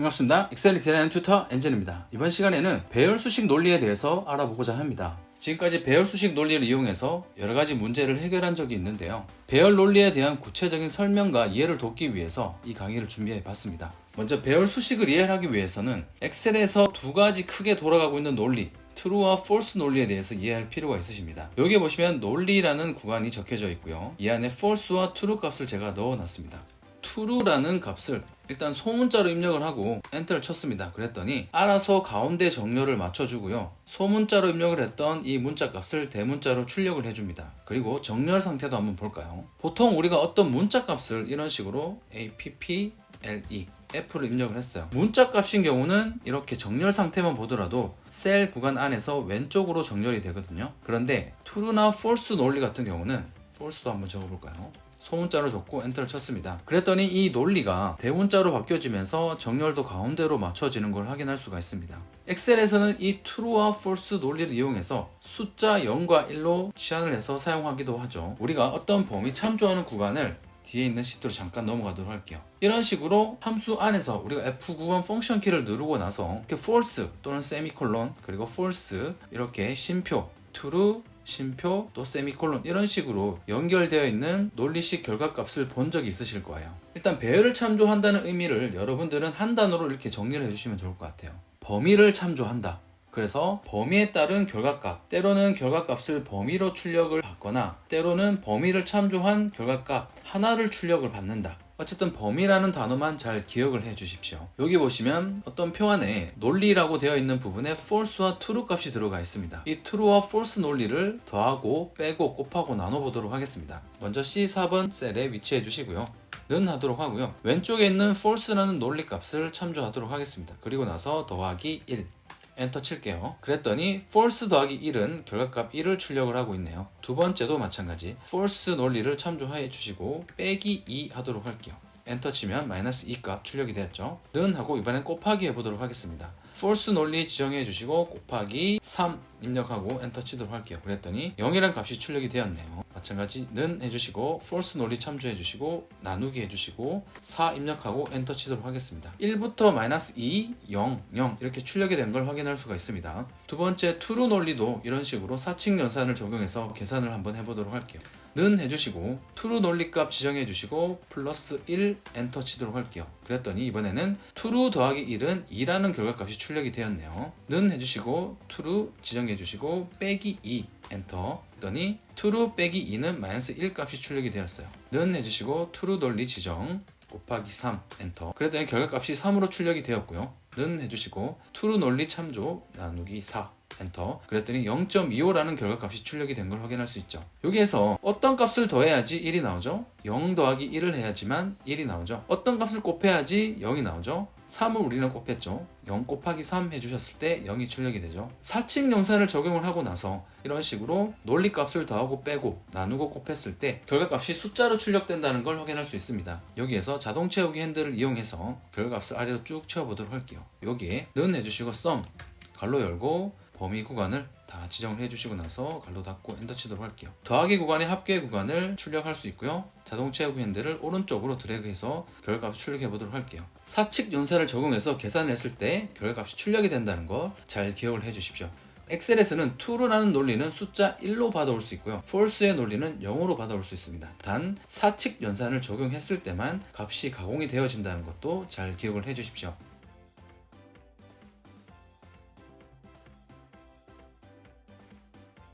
반갑습니다. 엑셀 디자인 튜터 엔젤입니다. 이번 시간에는 배열 수식 논리에 대해서 알아보고자 합니다. 지금까지 배열 수식 논리를 이용해서 여러가지 문제를 해결한 적이 있는데요. 배열 논리에 대한 구체적인 설명과 이해를 돕기 위해서 이 강의를 준비해 봤습니다. 먼저 배열 수식을 이해하기 위해서는 엑셀에서 두 가지 크게 돌아가고 있는 논리, true와 false 논리에 대해서 이해할 필요가 있으십니다. 여기 보시면 논리라는 구간이 적혀져 있고요. 이 안에 false와 true 값을 제가 넣어놨습니다. true라는 값을 일단 소문자로 입력을 하고 엔터를 쳤습니다. 그랬더니 알아서 가운데 정렬을 맞춰주고요. 소문자로 입력을 했던 이 문자 값을 대문자로 출력을 해줍니다. 그리고 정렬 상태도 한번 볼까요? 보통 우리가 어떤 문자 값을 이런 식으로 apple F를 입력을 했어요. 문자 값인 경우는 이렇게 정렬 상태만 보더라도 셀 구간 안에서 왼쪽으로 정렬이 되거든요. 그런데 true나 false 논리 같은 경우는 false도 한번 적어볼까요? 소문자로 줬고 엔터를 쳤습니다. 그랬더니 이 논리가 대문자로 바뀌어지면서 정렬도 가운데로 맞춰지는 걸 확인할 수가 있습니다. 엑셀에서는 이 true와 false 논리를 이용해서 숫자 0과 1로 치환을 해서 사용하기도 하죠. 우리가 어떤 범위 참조하는 구간을 뒤에 있는 시트로 잠깐 넘어가도록 할게요. 이런 식으로 함수 안에서 우리가 F9번 펑션 키를 누르고 나서 이렇게 false 또는 세미콜론 그리고 false 이렇게 쉼표 true 쉼표 또 세미콜론 이런 식으로 연결되어 있는 논리식 결과값을 본 적이 있으실 거예요. 일단 배열을 참조한다는 의미를 여러분들은 한 단어로 이렇게 정리를 해주시면 좋을 것 같아요. 범위를 참조한다. 그래서 범위에 따른 결과값, 때로는 결과값을 범위로 출력을 받거나 때로는 범위를 참조한 결과값 하나를 출력을 받는다. 어쨌든 범위라는 단어만 잘 기억을 해 주십시오. 여기 보시면 어떤 표 안에 논리라고 되어 있는 부분에 false와 true 값이 들어가 있습니다. 이 true와 false 논리를 더하고 빼고 곱하고 나눠보도록 하겠습니다. 먼저 C4번 셀에 위치해 주시고요. 는 하도록 하고요. 왼쪽에 있는 false라는 논리 값을 참조하도록 하겠습니다. 그리고 나서 더하기 1 엔터 칠게요. 그랬더니 false 더하기 1은 결과값 1을 출력을 하고 있네요. 두 번째도 마찬가지 false 논리를 참조해 주시고 빼기 2 하도록 할게요. 엔터 치면 마이너스 2 값 출력이 되었죠. 는 하고 이번엔 곱하기 해보도록 하겠습니다. false 논리 지정해 주시고 곱하기 3 입력하고 엔터 치도록 할게요. 그랬더니 0이란 값이 출력이 되었네요. 마찬가지 는 해주시고 false 논리 참조해 주시고 나누기 해주시고 4 입력하고 엔터 치도록 하겠습니다. 1부터 마이너스 2, 0, 0 이렇게 출력이 된 걸 확인할 수가 있습니다. 두 번째 true 논리도 이런 식으로 사칙 연산을 적용해서 계산을 한번 해보도록 할게요. 는 해주시고 true 논리 값 지정해 주시고 플러스 1 엔터 치도록 할게요. 그랬더니 이번에는 true 더하기 1은 2라는 결과값이 출력이 되었네요. 는 해주시고 true 지정해 주시고 빼기 2 엔터 했더니 true 빼기 2는 마이너스 1 값이 출력이 되었어요. 는 해주시고 true 논리 지정 곱하기 3 엔터 그랬더니 결과값이 3으로 출력이 되었고요. 는 해주시고 true 논리 참조 나누기 4 엔터 그랬더니 0.25라는 결과값이 출력이 된 걸 확인할 수 있죠. 여기에서 어떤 값을 더해야지 1이 나오죠? 0 더하기 1을 해야지만 1이 나오죠. 어떤 값을 곱해야지 0이 나오죠. 3을 우리는 곱했죠. 0 곱하기 3 해주셨을 때 0이 출력이 되죠. 사칙 연산을 적용을 하고 나서 이런 식으로 논리 값을 더하고 빼고 나누고 곱했을 때 결과값이 숫자로 출력된다는 걸 확인할 수 있습니다. 여기에서 자동 채우기 핸들을 이용해서 결과값을 아래로 쭉 채워보도록 할게요. 여기에 는 해주시고 sum 갈로 열고 범위 구간을 다 지정을 해주시고 나서 갈로 닫고 엔터 치도록 할게요. 더하기 구간의 합계 구간을 출력할 수 있고요. 자동 채우기 핸들을 오른쪽으로 드래그해서 결과값을 출력해 보도록 할게요. 사칙 연산을 적용해서 계산을 했을 때 결과값이 출력이 된다는 거 잘 기억을 해 주십시오. 엑셀에서는 true라는 논리는 숫자 1로 받아올 수 있고요. false의 논리는 0으로 받아올 수 있습니다. 단 사칙 연산을 적용했을 때만 값이 가공이 되어진다는 것도 잘 기억을 해 주십시오.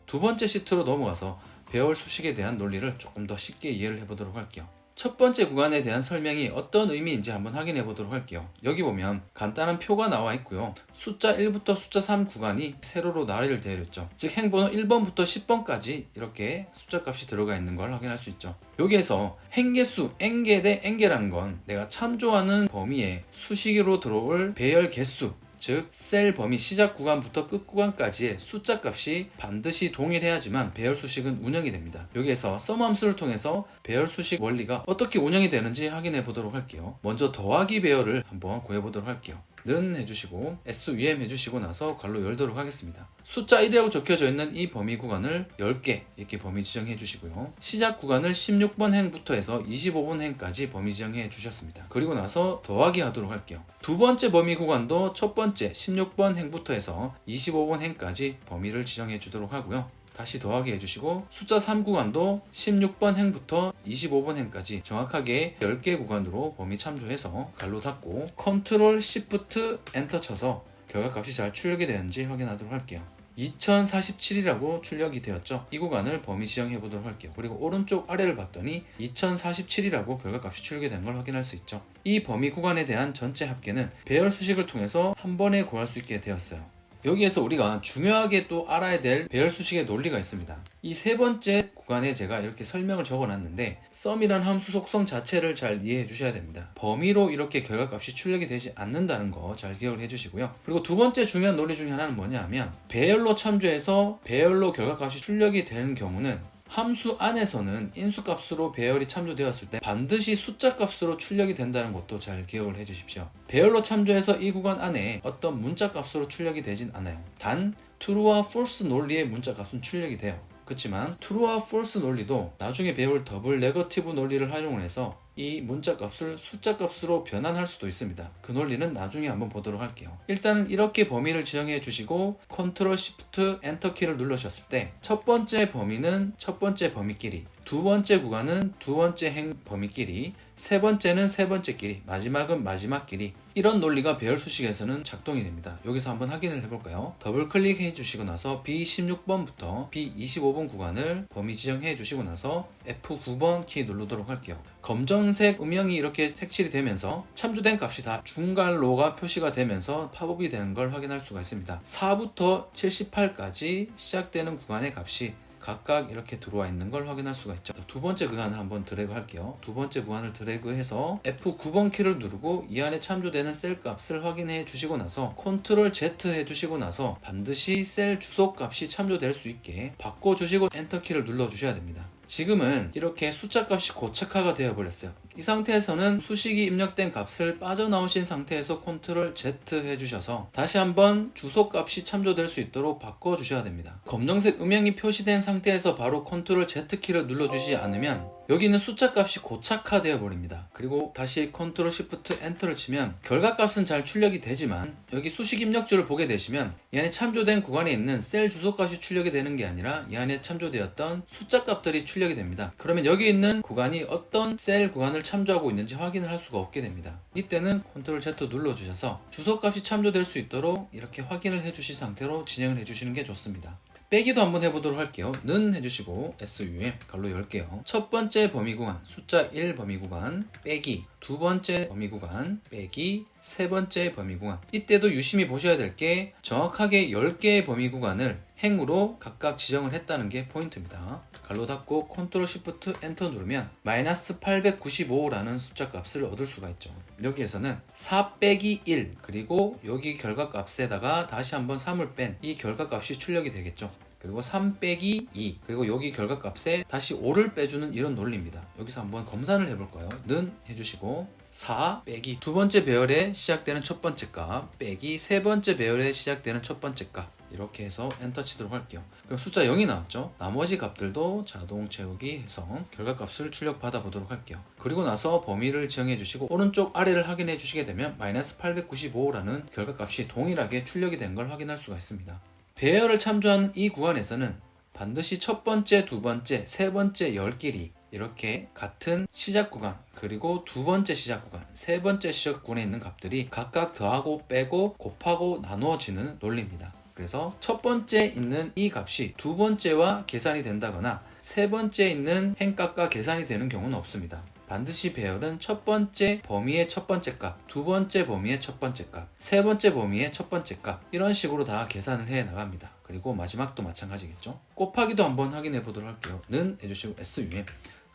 두 번째 시트로 넘어가서 배열 수식에 대한 논리를 조금 더 쉽게 이해를 해보도록 할게요. 첫 번째 구간에 대한 설명이 어떤 의미인지 한번 확인해 보도록 할게요. 여기 보면 간단한 표가 나와 있고요. 숫자 1부터 숫자 3 구간이 세로로 나열이 되어 있죠. 즉 행번호 1번부터 10번까지 이렇게 숫자 값이 들어가 있는 걸 확인할 수 있죠. 여기에서 행개수, n개 대 n개라는 건 내가 참조하는 범위에 수식으로 들어올 배열 개수 즉 셀 범위 시작 구간부터 끝 구간까지의 숫자 값이 반드시 동일해야지만 배열 수식은 운영이 됩니다. 여기에서 sum 함수를 통해서 배열 수식 원리가 어떻게 운영이 되는지 확인해 보도록 할게요. 먼저 더하기 배열을 한번 구해 보도록 할게요. 는 해주시고 SUM 해주시고 나서 괄호 열도록 하겠습니다. 숫자 1이라고 적혀져 있는 이 범위 구간을 10개 이렇게 범위 지정해 주시고요. 시작 구간을 16번 행부터 해서 25번 행까지 범위 지정해 주셨습니다. 그리고 나서 더하기 하도록 할게요. 두 번째 범위 구간도 첫 번째 16번 행부터 해서 25번 행까지 범위를 지정해 주도록 하고요. 다시 더하기 해주시고 숫자 3 구간도 16번 행부터 25번 행까지 정확하게 10개 구간으로 범위 참조해서 괄호 닫고 컨트롤 시프트 엔터 쳐서 결과값이 잘 출력이 되는지 확인하도록 할게요. 2047이라고 출력이 되었죠. 이 구간을 범위 지정해 보도록 할게요. 그리고 오른쪽 아래를 봤더니 2047이라고 결과값이 출력이 된 걸 확인할 수 있죠. 이 범위 구간에 대한 전체 합계는 배열 수식을 통해서 한 번에 구할 수 있게 되었어요. 여기에서 우리가 중요하게 또 알아야 될 배열 수식의 논리가 있습니다. 이 세 번째 구간에 제가 이렇게 설명을 적어놨는데 sum이란 함수 속성 자체를 잘 이해해 주셔야 됩니다. 범위로 이렇게 결과값이 출력이 되지 않는다는 거 잘 기억을 해주시고요. 그리고 두 번째 중요한 논리 중에 하나는 뭐냐 하면 배열로 참조해서 배열로 결과값이 출력이 되는 경우는 함수 안에서는 인수값으로 배열이 참조되었을 때 반드시 숫자값으로 출력이 된다는 것도 잘 기억을 해주십시오. 배열로 참조해서 이 구간 안에 어떤 문자값으로 출력이 되진 않아요. 단 true와 false 논리의 문자값은 출력이 돼요. 그렇지만 true와 false 논리도 나중에 배울 더블 네거티브 논리를 활용을 해서 이 문자값을 숫자값으로 변환할 수도 있습니다. 그 논리는 나중에 한번 보도록 할게요. 일단은 이렇게 범위를 지정해 주시고 컨트롤 시프트 엔터 키를 누르셨을 때 첫 번째 범위는 첫 번째 범위끼리, 두 번째 구간은 두 번째 행 범위끼리, 세 번째는 세 번째끼리, 마지막은 마지막끼리, 이런 논리가 배열 수식에서는 작동이 됩니다. 여기서 한번 확인을 해볼까요? 더블 클릭해 주시고 나서 B16번부터 B25번 구간을 범위 지정해 주시고 나서 F9번 키 누르도록 할게요. 검정색 음영이 이렇게 색칠이 되면서 참조된 값이 다 중괄호가 표시가 되면서 팝업이 되는 걸 확인할 수가 있습니다. 4부터 78까지 시작되는 구간의 값이 각각 이렇게 들어와 있는 걸 확인할 수가 있죠. 두 번째 구간을 한번 드래그 할게요. 두 번째 구간을 드래그해서 F9번 키를 누르고 이 안에 참조되는 셀 값을 확인해 주시고 나서 컨트롤 Z 해 주시고 나서 반드시 셀 주소 값이 참조될 수 있게 바꿔 주시고 엔터 키를 눌러 주셔야 됩니다. 지금은 이렇게 숫자 값이 고착화가 되어 버렸어요. 이 상태에서는 수식이 입력된 값을 빠져나오신 상태에서 컨트롤 Z 해주셔서 다시 한번 주소 값이 참조될 수 있도록 바꿔주셔야 됩니다. 검정색 음영이 표시된 상태에서 바로 컨트롤 Z 키를 눌러주시지 않으면 여기는 숫자 값이 고착화되어 버립니다. 그리고 다시 컨트롤 시프트 엔터를 치면 결과값은 잘 출력이 되지만 여기 수식 입력줄을 보게 되시면 이 안에 참조된 구간에 있는 셀 주소 값이 출력이 되는 게 아니라 이 안에 참조되었던 숫자 값들이 출력이 됩니다. 그러면 여기 있는 구간이 어떤 셀 구간을 참조하고 있는지 확인을 할 수가 없게 됩니다. 이때는 컨트롤 Z 눌러주셔서 주소 값이 참조될 수 있도록 이렇게 확인을 해주신 상태로 진행을 해주시는 게 좋습니다. 빼기도 한번 해보도록 할게요. 는 해주시고 SUM 괄호 10개요. 첫 번째 범위 구간 숫자 1 범위 구간 빼기, 두 번째 범위 구간 빼기, 세 번째 범위 구간. 이때도 유심히 보셔야 될 게 정확하게 10개의 범위 구간을 행으로 각각 지정을 했다는 게 포인트입니다. 괄호 닫고 컨트롤 시프트 엔터 누르면 마이너스 895라는 숫자 값을 얻을 수가 있죠. 여기에서는 4 빼기 1 그리고 여기 결과값에다가 다시 한번 3을 뺀 이 결과값이 출력이 되겠죠. 그리고 3 빼기 2 그리고 여기 결과값에 다시 5를 빼주는 이런 논리입니다. 여기서 한번 검사를 해볼까요? 는 해주시고 4 빼기 두 번째 배열에 시작되는 첫 번째 값 빼기 세 번째 배열에 시작되는 첫 번째 값 이렇게 해서 엔터 치도록 할게요. 그럼 숫자 0이 나왔죠? 나머지 값들도 자동 채우기 해서 결과값을 출력 받아 보도록 할게요. 그리고 나서 범위를 지정해 주시고 오른쪽 아래를 확인해 주시게 되면 마이너스 895라는 결과값이 동일하게 출력이 된 걸 확인할 수가 있습니다. 배열을 참조하는 이 구간에서는 반드시 첫 번째, 두 번째, 세 번째 열끼리 이렇게 같은 시작 구간 그리고 두 번째 시작 구간, 세 번째 시작 구간에 있는 값들이 각각 더하고 빼고 곱하고 나누어지는 논리입니다. 그래서 첫 번째 있는 이 값이 두 번째와 계산이 된다거나 세 번째 있는 행값과 계산이 되는 경우는 없습니다. 반드시 배열은 첫 번째 범위의 첫 번째 값, 두 번째 범위의 첫 번째 값, 세 번째 범위의 첫 번째 값 이런 식으로 다 계산을 해 나갑니다. 그리고 마지막도 마찬가지겠죠. 곱하기도 한번 확인해 보도록 할게요. 는 해주시고 SUM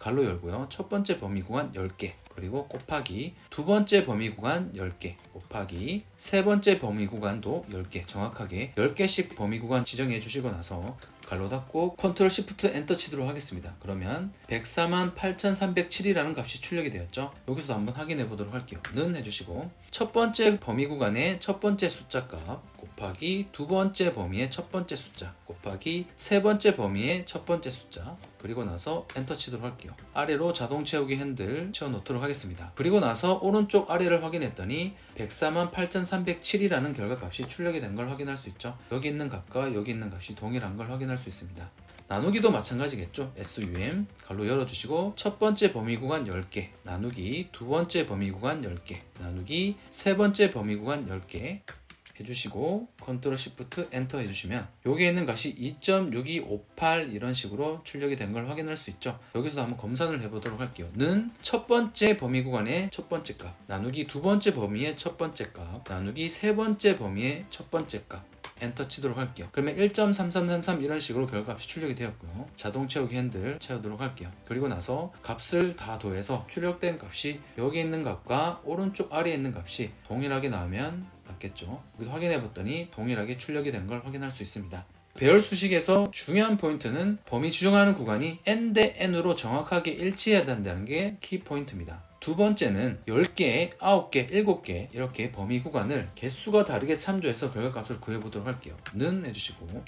가로 열고요. 첫 번째 범위 구간 10개 그리고 곱하기 두 번째 범위 구간 10개 곱하기 세 번째 범위 구간도 10개 정확하게 10개씩 범위 구간 지정해 주시고 나서 가로 닫고 컨트롤 시프트 엔터 치도록 하겠습니다. 그러면 148,307이라는 값이 출력이 되었죠. 여기서도 한번 확인해 보도록 할게요. 는 해주시고 첫 번째 범위 구간의 첫 번째 숫자 값 곱하기 두 번째 범위의 첫 번째 숫자 곱하기 세 번째 범위의 첫 번째 숫자 그리고 나서 엔터 치도록 할게요. 아래로 자동 채우기 핸들 채워 놓도록 하겠습니다. 그리고 나서 오른쪽 아래를 확인했더니 148,307이라는 결과값이 출력이 된 걸 확인할 수 있죠. 여기 있는 값과 여기 있는 값이 동일한 걸 확인할 수 있습니다. 나누기도 마찬가지겠죠. SUM 가로 열어주시고 첫 번째 범위 구간 10개 나누기 두 번째 범위 구간 10개 나누기 세 번째 범위 구간 10개 해주시고 컨트롤 시프트 엔터 해주시면 여기에 있는 값이 2.6258 이런 식으로 출력이 된 걸 확인할 수 있죠. 여기서도 한번 검사를 해보도록 할게요. 는 첫 번째 범위 구간의 첫 번째 값 나누기 두 번째 범위의 첫 번째 값 나누기 세 번째 범위의 첫 번째 값 엔터 치도록 할게요. 그러면 1.3333 이런 식으로 결과값이 출력이 되었고요. 자동 채우기 핸들 채우도록 할게요. 그리고 나서 값을 다 더해서 출력된 값이 여기 있는 값과 오른쪽 아래에 있는 값이 동일하게 나오면 맞겠죠. 여기서 확인해 봤더니 동일하게 출력이 된 걸 확인할 수 있습니다. 배열 수식에서 중요한 포인트는 범위 지정하는 구간이 n 대 n으로 정확하게 일치해야 된다는 게 키포인트입니다. 두 번째는 10개, 9개, 7개 이렇게 범위 구간을 개수가 다르게 참조해서 결과값을 구해보도록 할게요. 는 해주시고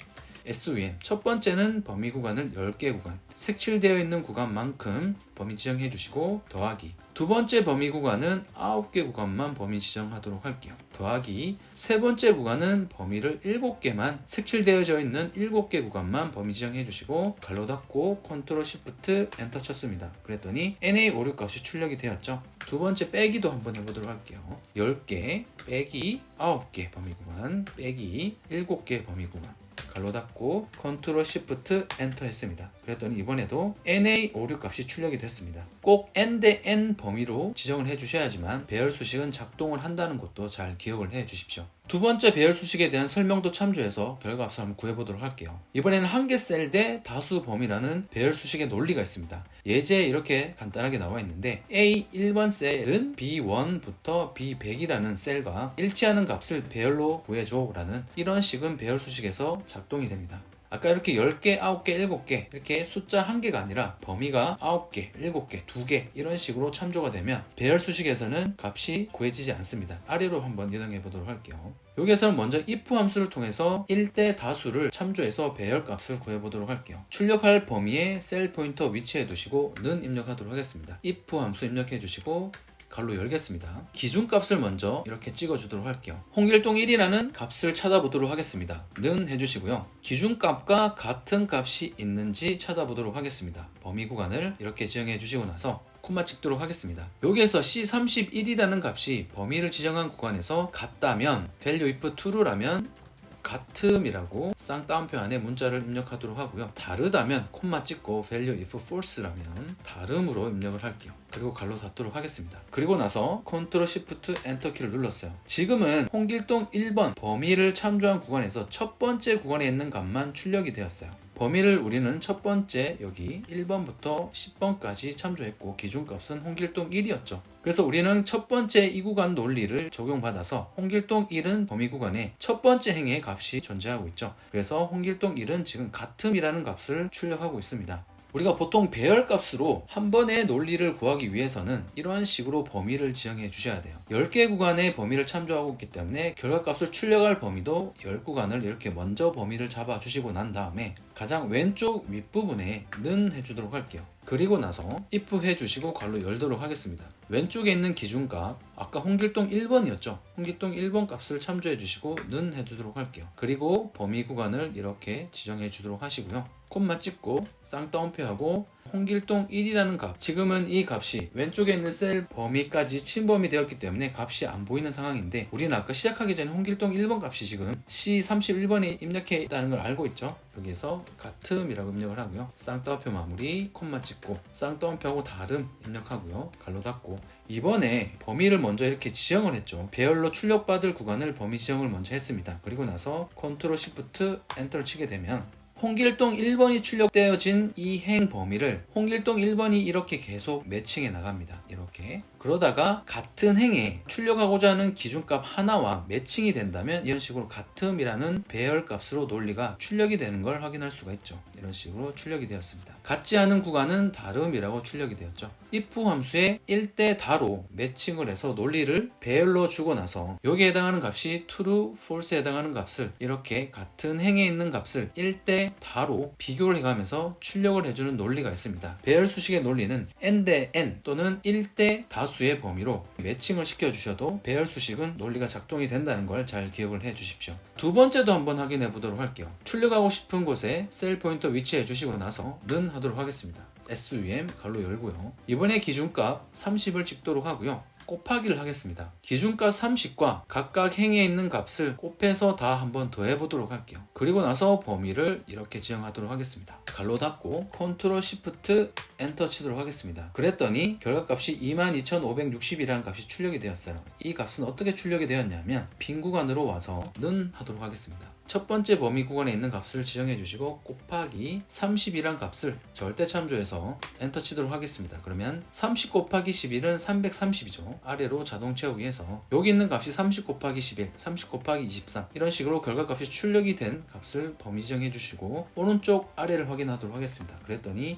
SVM 첫 번째는 범위 구간을 10개 구간 색칠되어 있는 구간만큼 범위 지정해 주시고 더하기 두 번째 범위 구간은 9개 구간만 범위 지정하도록 할게요. 더하기 세 번째 구간은 범위를 7개만 색칠되어져 있는 7개 구간만 범위 지정해 주시고 가로 닫고 컨트롤 시프트 엔터 쳤습니다. 그랬더니 NA56 값이 출력이 되었죠. 두 번째 빼기도 한번 해보도록 할게요. 10개 빼기 9개 범위 구간 빼기 7개 범위 구간 가로 닫고 컨트롤 시프트 엔터 했습니다. 그랬더니 이번에도 NA56 값이 출력이 됐습니다. 꼭 n 대 n 범위로 지정을 해 주셔야지만 배열 수식은 작동을 한다는 것도 잘 기억을 해 주십시오. 두 번째 배열 수식에 대한 설명도 참조해서 결과값을 한번 구해보도록 할게요. 이번에는 한 개 셀 대 다수 범위라는 배열 수식의 논리가 있습니다. 예제에 이렇게 간단하게 나와 있는데 A 1번 셀은 B1부터 B100이라는 셀과 일치하는 값을 배열로 구해줘 라는 이런 식은 배열 수식에서 작동이 됩니다. 아까 이렇게 10개, 9개, 7개 이렇게 숫자 1개가 아니라 범위가 9개, 7개, 2개 이런 식으로 참조가 되면 배열 수식에서는 값이 구해지지 않습니다. 아래로 한번 이동해 보도록 할게요. 여기에서는 먼저 if 함수를 통해서 1대 다수를 참조해서 배열 값을 구해 보도록 할게요. 출력할 범위에 셀 포인터 위치해 두시고 는 입력하도록 하겠습니다. if 함수 입력해 주시고 가로 열겠습니다. 기준값을 먼저 이렇게 찍어주도록 할게요. 홍길동 1이라는 값을 찾아보도록 하겠습니다. 는 해주시고요. 기준값과 같은 값이 있는지 찾아보도록 하겠습니다. 범위 구간을 이렇게 지정해 주시고 나서 콤마 찍도록 하겠습니다. 여기에서 C31이라는 값이 범위를 지정한 구간에서 같다면 value if true라면 같음이라고 쌍따옴표 안에 문자를 입력하도록 하고요. 다르다면 콤마 찍고 value if false라면 다름으로 입력을 할게요. 그리고 가로 닫도록 하겠습니다. 그리고 나서 컨트롤 시프트 엔터 키를 눌렀어요. 지금은 홍길동 1번 범위를 참조한 구간에서 첫 번째 구간에 있는 값만 출력이 되었어요. 범위를 우리는 첫 번째 여기 1번부터 10번까지 참조했고 기준값은 홍길동 1이었죠. 그래서 우리는 첫 번째 이 구간 논리를 적용받아서 홍길동 1은 범위 구간에 첫 번째 행의 값이 존재하고 있죠. 그래서 홍길동 1은 지금 같음이라는 값을 출력하고 있습니다. 우리가 보통 배열값으로 한 번의 논리를 구하기 위해서는 이러한 식으로 범위를 지정해 주셔야 돼요. 10개 구간의 범위를 참조하고 있기 때문에 결과값을 출력할 범위도 10구간을 이렇게 먼저 범위를 잡아 주시고 난 다음에 가장 왼쪽 윗부분에 는 해주도록 할게요. 그리고 나서 if 해주시고 괄호 열도록 하겠습니다. 왼쪽에 있는 기준값 아까 홍길동 1번이었죠. 홍길동 1번 값을 참조해 주시고 는 해주도록 할게요. 그리고 범위 구간을 이렇게 지정해 주도록 하시고요. 콤마 찍고 쌍따옴표하고 홍길동 1이라는 값 지금은 이 값이 왼쪽에 있는 셀 범위까지 침범이 되었기 때문에 값이 안 보이는 상황인데 우리는 아까 시작하기 전에 홍길동 1번 값이 지금 C31번에 입력해 있다는 걸 알고 있죠. 여기에서 같음이라고 입력을 하고요. 쌍따옴표 마무리 콤마 찍고 쌍따옴표하고 다름 입력하고요. 가로 닫고 이번에 범위를 먼저 이렇게 지정을 했죠. 배열로 출력받을 구간을 범위 지정을 먼저 했습니다. 그리고 나서 컨트롤 시프트 엔터를 치게 되면 홍길동 1번이 출력되어진 이 행 범위를 홍길동 1번이 이렇게 계속 매칭해 나갑니다. 이렇게. 그러다가 같은 행에 출력하고자 하는 기준값 하나와 매칭이 된다면 이런 식으로 같음이라는 배열값으로 논리가 출력이 되는 걸 확인할 수가 있죠. 이런 식으로 출력이 되었습니다. 같지 않은 구간은 다름이라고 출력이 되었죠. if 함수에 1대 다로 매칭을 해서 논리를 배열로 주고 나서 여기에 해당하는 값이 true, false에 해당하는 값을 이렇게 같은 행에 있는 값을 1대 다로 비교를 해가면서 출력을 해주는 논리가 있습니다. 배열 수식의 논리는 n대 n 또는 1대 다수의 범위로 매칭을 시켜주셔도 배열 수식은 논리가 작동이 된다는 걸 잘 기억을 해 주십시오. 두 번째도 한번 확인해 보도록 할게요. 출력하고 싶은 곳에 셀 포인터 위치해 주시고 나서 는 하도록 하겠습니다. SUM 갈로 열고요. 이번에 기준값 30을 찍도록 하고요. 곱하기를 하겠습니다. 기준값 30과 각각 행에 있는 값을 곱해서 다 한번 더해 보도록 할게요. 그리고 나서 범위를 이렇게 지정하도록 하겠습니다. 갈로 닫고 컨트롤 시프트 엔터 치도록 하겠습니다. 그랬더니 결과값이 22,560이라는 값이 출력이 되었어요. 이 값은 어떻게 출력이 되었냐면 빈 구간으로 와서 는 하도록 하겠습니다. 첫 번째 범위 구간에 있는 값을 지정해 주시고 곱하기 30이란 값을 절대 참조해서 엔터 치도록 하겠습니다. 그러면 30 곱하기 11은 330이죠. 아래로 자동 채우기해서 여기 있는 값이 30 곱하기 11, 30 곱하기 23 이런 식으로 결과값이 출력이 된 값을 범위 지정해 주시고 오른쪽 아래를 확인하도록 하겠습니다. 그랬더니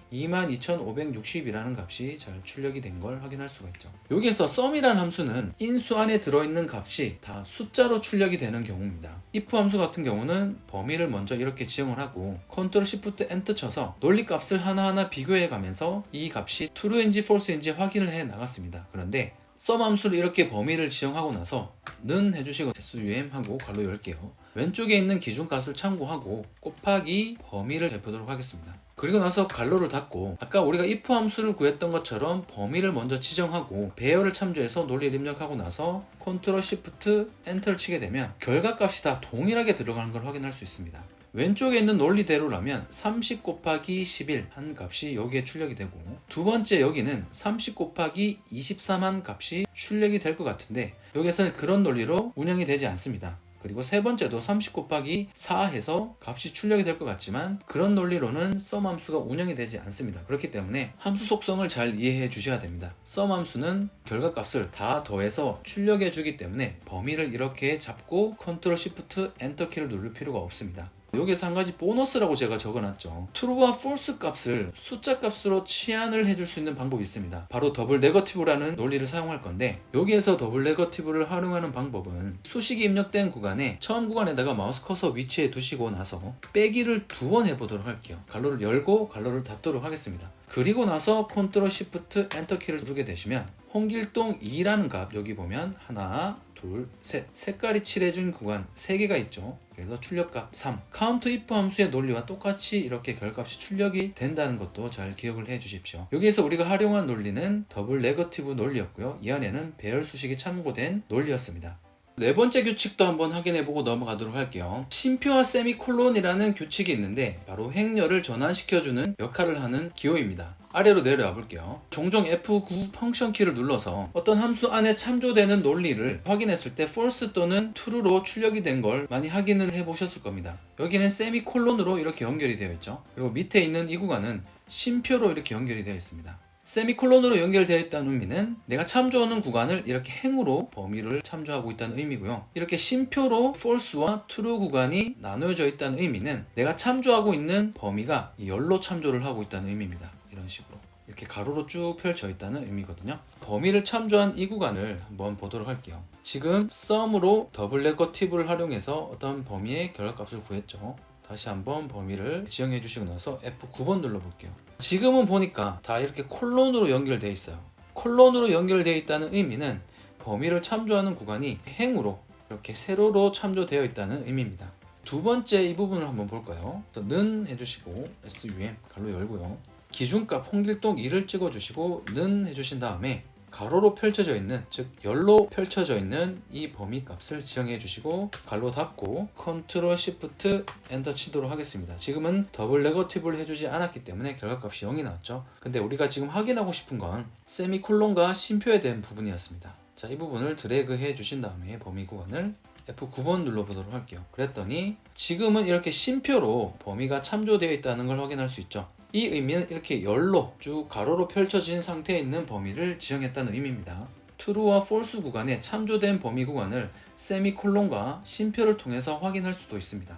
22,560이라는 값이 잘 출력이 된 걸 확인할 수가 있죠. 여기에서 sum이라는 함수는 인수 안에 들어있는 값이 다 숫자로 출력이 되는 경우입니다. if 함수 같은 경우는 범위를 먼저 이렇게 지정을 하고 컨트롤 시프트 엔터 쳐서 논리값을 하나하나 비교해 가면서 이 값이 true인지 false인지 확인을 해 나갔습니다. 그런데 sum 함수를 이렇게 범위를 지정하고 나서 는 해주시고 sum 하고 괄호 열게요. 왼쪽에 있는 기준값을 참고하고 곱하기 범위를 해보도록 하겠습니다. 그리고 나서 괄호를 닫고 아까 우리가 if 함수를 구했던 것처럼 범위를 먼저 지정하고 배열을 참조해서 논리를 입력하고 나서 컨트롤 시프트 엔터를 치게 되면 결과값이 다 동일하게 들어가는 걸 확인할 수 있습니다. 왼쪽에 있는 논리대로라면 30 곱하기 11 한 값이 여기에 출력이 되고 두 번째 여기는 30 곱하기 23 한 값이 출력이 될 것 같은데 여기서는 그런 논리로 운영이 되지 않습니다. 그리고 세 번째도 30 곱하기 4 해서 값이 출력이 될 것 같지만 그런 논리로는 sum 함수가 운영이 되지 않습니다. 그렇기 때문에 함수 속성을 잘 이해해 주셔야 됩니다. sum 함수는 결과값을 다 더해서 출력해 주기 때문에 범위를 이렇게 잡고 컨트롤 시프트 엔터 키를 누를 필요가 없습니다. 여기서 한 가지 보너스라고 제가 적어놨죠. true와 false 값을 숫자 값으로 치환을 해줄 수 있는 방법이 있습니다. 바로 더블 네거티브라는 논리를 사용할 건데 여기에서 더블 네거티브를 활용하는 방법은 수식이 입력된 구간에 처음 구간에다가 마우스 커서 위치해 두시고 나서 빼기를 2번 해보도록 할게요. 갈로를 열고 갈로를 닫도록 하겠습니다. 그리고 나서 컨트롤 시프트 엔터 키를 누르게 되시면 홍길동 2라는 값 여기 보면 하나 둘, 셋 색깔이 칠해준 구간 3개가 있죠. 그래서 출력값 3 카운트 if 함수의 논리와 똑같이 이렇게 결과값이 출력이 된다는 것도 잘 기억을 해 주십시오. 여기에서 우리가 활용한 논리는 더블 네거티브 논리였고요. 이 안에는 배열 수식이 참고된 논리였습니다. 네 번째 규칙도 한번 확인해보고 넘어가도록 할게요. 심표와 세미콜론이라는 규칙이 있는데 바로 행렬을 전환시켜주는 역할을 하는 기호입니다. 아래로 내려와 볼게요. 종종 F9 펑션 키를 눌러서 어떤 함수 안에 참조되는 논리를 확인했을 때 false 또는 true로 출력이 된 걸 많이 확인을 해보셨을 겁니다. 여기는 세미콜론으로 이렇게 연결이 되어 있죠. 그리고 밑에 있는 이 구간은 심표로 이렇게 연결이 되어 있습니다. 세미콜론으로 연결되어 있다는 의미는 내가 참조하는 구간을 이렇게 행으로 범위를 참조하고 있다는 의미고요. 이렇게 심표로 false와 true 구간이 나누어져 있다는 의미는 내가 참조하고 있는 범위가 열로 참조를 하고 있다는 의미입니다. 이런 식으로 이렇게 가로로 쭉 펼쳐 있다는 의미거든요. 범위를 참조한 이 구간을 한번 보도록 할게요. 지금 sum으로 더블 네거티브를 활용해서 어떤 범위의 결과값을 구했죠. 다시 한번 범위를 지정해 주시고 나서 F9번 눌러볼게요. 지금은 보니까 다 이렇게 콜론으로 연결되어 있어요. 콜론으로 연결되어 있다는 의미는 범위를 참조하는 구간이 행으로 이렇게 세로로 참조되어 있다는 의미입니다. 두 번째 이 부분을 한번 볼까요? 는 해주시고 SUM 갈로 열고요. 기준값 홍길동 2를 찍어주시고 는 해주신 다음에 가로로 펼쳐져 있는, 즉 열로 펼쳐져 있는 이 범위 값을 지정해 주시고 갈로 닫고 컨트롤 시프트 엔터 치도록 하겠습니다. 지금은 더블 네거티브를 해주지 않았기 때문에 결과값이 0이 나왔죠. 근데 우리가 지금 확인하고 싶은 건 세미콜론과 심표에 대한 부분이었습니다. 자, 이 부분을 드래그 해 주신 다음에 범위 구간을 F9번 눌러보도록 할게요. 그랬더니 지금은 이렇게 쉼표로 범위가 참조되어 있다는 걸 확인할 수 있죠. 이 의미는 이렇게 열로 쭉 가로로 펼쳐진 상태에 있는 범위를 지정했다는 의미입니다. true와 false 구간에 참조된 범위 구간을 세미콜론과 쉼표를 통해서 확인할 수도 있습니다.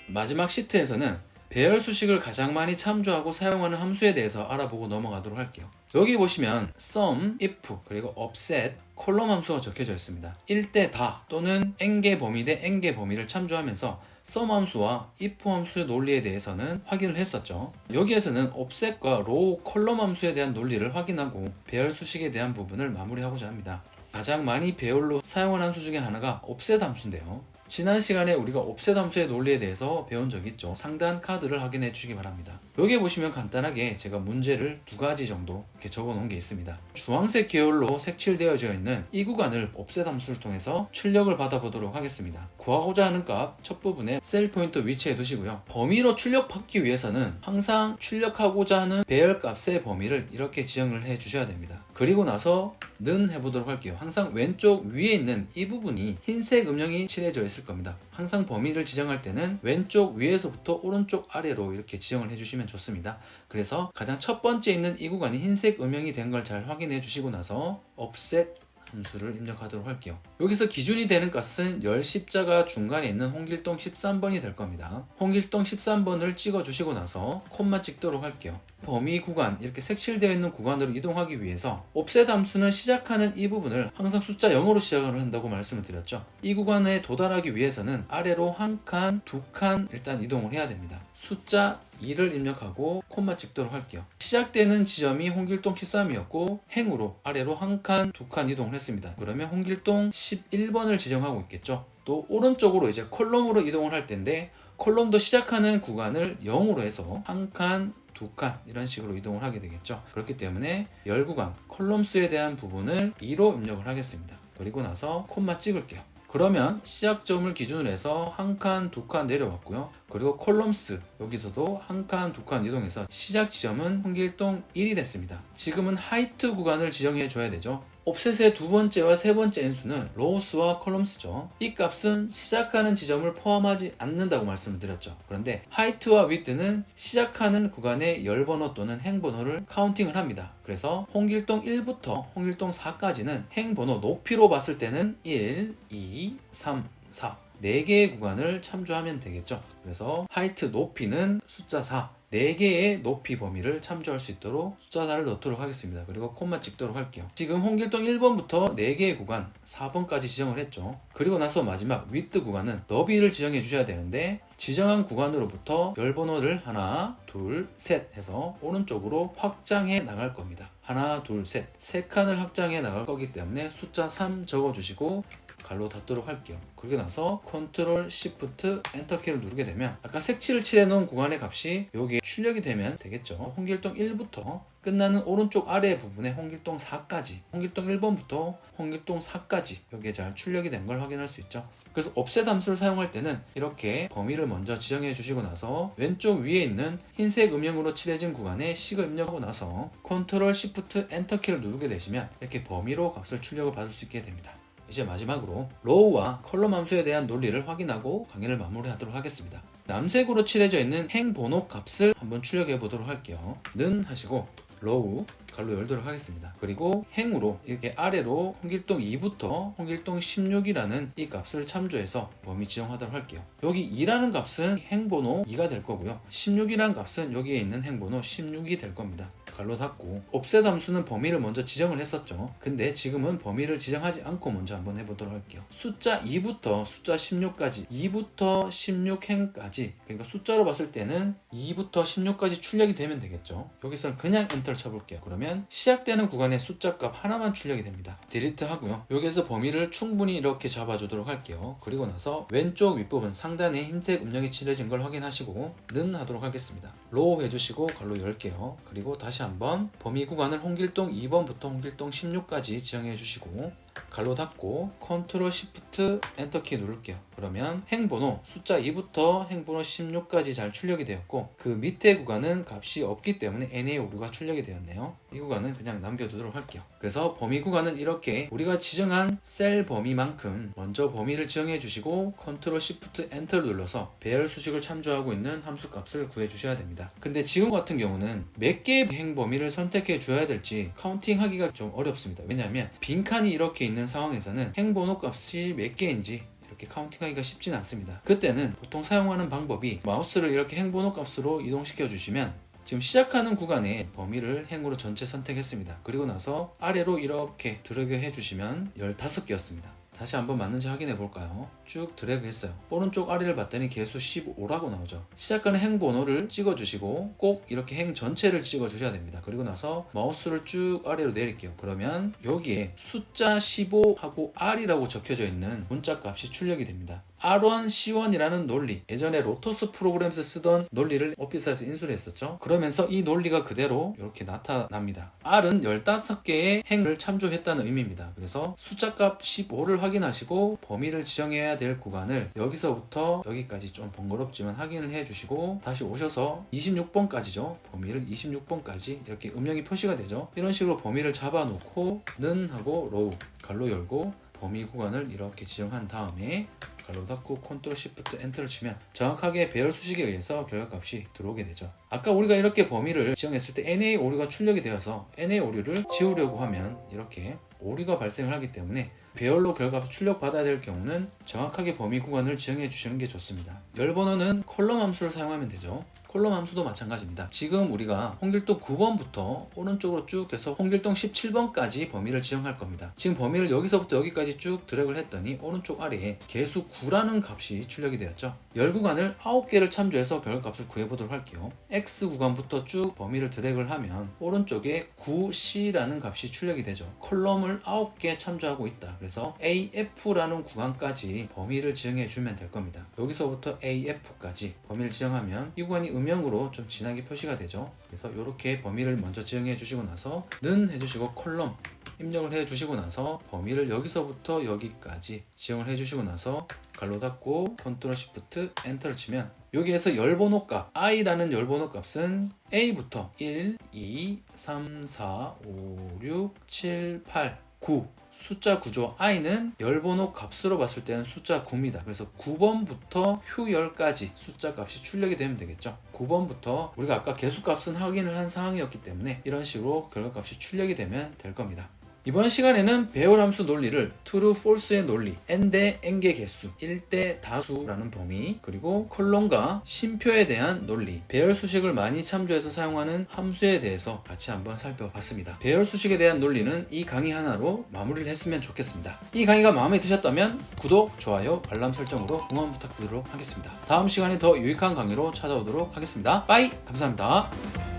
마지막 시트에서는 배열 수식을 가장 많이 참조하고 사용하는 함수에 대해서 알아보고 넘어가도록 할게요. 여기 보시면 sum, if, 그리고 offset, 콜럼 함수가 적혀져 있습니다. 1대 다 또는 n개 범위 대 n개 범위를 참조하면서 sum 함수와 if 함수의 논리에 대해서는 확인을 했었죠. 여기에서는 offset과 row, 컬럼 함수에 대한 논리를 확인하고 배열 수식에 대한 부분을 마무리하고자 합니다. 가장 많이 배열로 사용하는 함수 중에 하나가 offset 함수인데요. 지난 시간에 우리가 옵셋 함수의 논리에 대해서 배운 적 있죠. 상단 카드를 확인해 주시기 바랍니다. 여기 보시면 간단하게 제가 문제를 두 가지 정도 이렇게 적어 놓은 게 있습니다. 주황색 계열로 색칠되어져 있는 이 구간을 옵셋 함수를 통해서 출력을 받아보도록 하겠습니다. 구하고자 하는 값 첫 부분에 셀 포인터 위치해 두시고요. 범위로 출력받기 위해서는 항상 출력하고자 하는 배열 값의 범위를 이렇게 지정을 해 주셔야 됩니다. 그리고 나서 는 해보도록 할게요. 항상 왼쪽 위에 있는 이 부분이 흰색 음영이 칠해져 있을 겁니다. 항상 범위를 지정할 때는 왼쪽 위에서부터 오른쪽 아래로 이렇게 지정을 해주시면 좋습니다. 그래서 가장 첫 번째 있는 이 구간이 흰색 음영이 된 걸 잘 확인해 주시고 나서 offset 함수를 입력하도록 할게요. 여기서 기준이 되는 값은 열 십자가 중간에 있는 홍길동 13번이 될 겁니다. 홍길동 13번을 찍어 주시고 나서 콤마 찍도록 할게요. 범위 구간, 이렇게 색칠되어 있는 구간으로 이동하기 위해서 offset 함수는 시작하는 이 부분을 항상 숫자 0으로 시작을 한다고 말씀을 드렸죠. 이 구간에 도달하기 위해서는 아래로 한 칸, 두 칸 일단 이동을 해야 됩니다. 숫자 2를 입력하고 콤마 찍도록 할게요. 시작되는 지점이 홍길동 13이었고 행으로 아래로 한 칸, 두 칸 이동을 했습니다. 그러면 홍길동 11번을 지정하고 있겠죠. 또 오른쪽으로 이제 콜럼으로 이동을 할 텐데 콜럼도 시작하는 구간을 0으로 해서 한 칸, 두 칸 이런 식으로 이동을 하게 되겠죠. 그렇기 때문에 열 구간, 컬럼 수에 대한 부분을 2로 입력을 하겠습니다. 그리고 나서 콤마 찍을게요. 그러면 시작점을 기준으로 해서 한 칸, 두 칸 내려왔고요. 그리고 콜럼스 여기서도 한 칸, 두 칸 이동해서 시작 지점은 홍길동 1이 됐습니다. 지금은 하이트 구간을 지정해 줘야 되죠. 옵셋의 두 번째와 세 번째 인수는 로우스와 컬럼스죠. 이 값은 시작하는 지점을 포함하지 않는다고 말씀을 드렸죠. 그런데 하이트와 위드는 시작하는 구간의 열 번호 또는 행 번호를 카운팅을 합니다. 그래서 홍길동 1부터 홍길동 4까지는 행 번호 높이로 봤을 때는 1, 2, 3, 4 4개의 구간을 참조하면 되겠죠. 그래서 하이트 높이는 숫자 4 4개의 높이 범위를 참조할 수 있도록 숫자 4를 넣도록 하겠습니다. 그리고 콤마 찍도록 할게요. 지금 홍길동 1번부터 4개의 구간 4번까지 지정을 했죠. 그리고 나서 마지막 위드 구간은 너비를 지정해 주셔야 되는데 지정한 구간으로부터 열 번호를 하나, 둘, 셋 해서 오른쪽으로 확장해 나갈 겁니다. 하나, 둘, 셋. 3칸을 확장해 나갈 거기 때문에 숫자 3 적어주시고 갈로 닫도록 할게요. 그러고 나서 컨트롤 시프트 엔터 키를 누르게 되면 아까 색칠을 칠해 놓은 구간의 값이 여기에 출력이 되면 되겠죠. 홍길동 1부터 끝나는 오른쪽 아래 부분에 홍길동 4까지, 홍길동 1번부터 홍길동 4까지 여기에 잘 출력이 된 걸 확인할 수 있죠. 그래서 offset 함수를 사용할 때는 이렇게 범위를 먼저 지정해 주시고 나서 왼쪽 위에 있는 흰색 음영으로 칠해진 구간에 식을 입력하고 나서 컨트롤 시프트 엔터 키를 누르게 되시면 이렇게 범위로 값을 출력을 받을 수 있게 됩니다. 이제 마지막으로 로우와 컬럼 함수에 대한 논리를 확인하고 강의를 마무리하도록 하겠습니다. 남색으로 칠해져 있는 행 번호 값을 한번 출력해 보도록 할게요. 는 하시고 로우 갈로 열도록 하겠습니다. 그리고 행으로 이렇게 아래로 홍길동 2부터 홍길동 16이라는 이 값을 참조해서 범위 지정하도록 할게요. 여기 2라는 값은 행번호 2가 될 거고요. 16이라는 값은 여기에 있는 행번호 16이 될 겁니다. 갈로 닫고 offset 함수는 범위를 먼저 지정을 했었죠. 근데 지금은 범위를 지정하지 않고 먼저 한번 해보도록 할게요. 숫자 2부터 숫자 16까지 2부터 16행까지 그러니까 숫자로 봤을 때는 2부터 16까지 출력이 되면 되겠죠. 여기서는 그냥 엔터를 쳐볼게요. 그러면 시작되는 구간의 숫자 값 하나만 출력이 됩니다. 딜리트 하고요. 여기서 범위를 충분히 이렇게 잡아주도록 할게요. 그리고 나서 왼쪽 윗부분 상단에 흰색 음영이 칠해진 걸 확인하시고 는 하도록 하겠습니다. 로우 해주시고 갈로 열게요. 그리고 다시 한번 범위 구간을 홍길동 2번부터 홍길동 16까지 지정해 주시고 가로 닫고 컨트롤 시프트 엔터키 누를게요. 그러면 행번호 숫자 2부터 행번호 16까지 잘 출력이 되었고 그 밑에 구간은 값이 없기 때문에 NA 오류가 출력이 되었네요. 이 구간은 그냥 남겨두도록 할게요. 그래서 범위 구간은 이렇게 우리가 지정한 셀 범위만큼 먼저 범위를 지정해 주시고 컨트롤 시프트 엔터를 눌러서 배열 수식을 참조하고 있는 함수 값을 구해 주셔야 됩니다. 근데 지금 같은 경우는 몇 개의 행 범위를 선택해 줘야 될지 카운팅 하기가 좀 어렵습니다. 왜냐하면 빈칸이 이렇게 있는 상황에서는 행번호 값이 몇 개인지 이렇게 카운팅하기가 쉽지는 않습니다. 그때는 보통 사용하는 방법이 마우스를 이렇게 행번호 값으로 이동시켜 주시면 지금 시작하는 구간에 범위를 행으로 전체 선택했습니다. 그리고 나서 아래로 이렇게 드래그 해주시면 15개였습니다. 다시 한번 맞는지 확인해 볼까요? 쭉 드래그 했어요. 오른쪽 아래를 봤더니 개수 15라고 나오죠. 시작하는 행 번호를 찍어주시고 꼭 이렇게 행 전체를 찍어주셔야 됩니다. 그리고 나서 마우스를 쭉 아래로 내릴게요. 그러면 여기에 숫자 15하고 R이라고 적혀져 있는 문자 값이 출력이 됩니다. R1, C1이라는 논리, 예전에 로터스 프로그램에서 쓰던 논리를 오피스에서 인수를 했었죠. 그러면서 이 논리가 그대로 이렇게 나타납니다. R은 15개의 행을 참조했다는 의미입니다. 그래서 숫자값 15를 확인하시고 범위를 지정해야 될 구간을 여기서부터 여기까지 좀 번거롭지만 확인을 해주시고 다시 오셔서 26번까지죠. 범위를 26번까지 이렇게 음영이 표시가 되죠. 이런 식으로 범위를 잡아놓고 는 하고 로우, 갈로 열고 범위 구간을 이렇게 지정한 다음에 가로 닫고 컨트롤 시프트 엔터를 치면 정확하게 배열 수식에 의해서 결과값이 들어오게 되죠. 아까 우리가 이렇게 범위를 지정했을 때 NA 오류가 출력이 되어서 NA 오류를 지우려고 하면 이렇게 오류가 발생을 하기 때문에 배열로 결과값을 출력받아야 될 경우는 정확하게 범위 구간을 지정해 주시는 게 좋습니다. 열 번호는 컬럼 함수를 사용하면 되죠. 컬럼 함수도 마찬가지입니다. 지금 우리가 홍길동 9번부터 오른쪽으로 쭉 해서 홍길동 17번까지 범위를 지정할 겁니다. 지금 범위를 여기서부터 여기까지 쭉 드래그를 했더니 오른쪽 아래에 개수 9라는 값이 출력이 되었죠. 열 구간을 9개를 참조해서 결과값을 구해보도록 할게요. X 구간부터 쭉 범위를 드래그를 하면 오른쪽에 9C라는 값이 출력이 되죠. 컬럼을 9개 참조하고 있다. 그래서 AF라는 구간까지 범위를 지정해 주면 될 겁니다. 여기서부터 AF까지 범위를 지정하면 이 구간이 음영으로 좀 진하게 표시가 되죠. 그래서 이렇게 범위를 먼저 지정해 주시고 나서 는 해주시고 컬럼 입력을 해 주시고 나서 범위를 여기서부터 여기까지 지정을 해 주시고 나서 갈로 닫고 컨트롤 시프트 엔터를 치면 여기에서 열번호 값 i라는 열번호 값은 a부터 1, 2, 3, 4, 5, 6, 7, 8, 9 숫자 9죠. i는 열번호 값으로 봤을 때는 숫자 9입니다. 그래서 9번부터 Q10까지 숫자 값이 출력이 되면 되겠죠. 9번부터 우리가 아까 개수 값은 확인을 한 상황이었기 때문에 이런 식으로 결과 값이 출력이 되면 될 겁니다. 이번 시간에는 배열 함수 논리를 true, false의 논리, n 대 n개 개수, 1대 다수라는 범위, 그리고 컬럼과 심표에 대한 논리, 배열 수식을 많이 참조해서 사용하는 함수에 대해서 같이 한번 살펴봤습니다. 배열 수식에 대한 논리는 이 강의 하나로 마무리를 했으면 좋겠습니다. 이 강의가 마음에 드셨다면 구독, 좋아요, 알람 설정으로 응원 부탁드리도록 하겠습니다. 다음 시간에 더 유익한 강의로 찾아오도록 하겠습니다. 빠이! 감사합니다.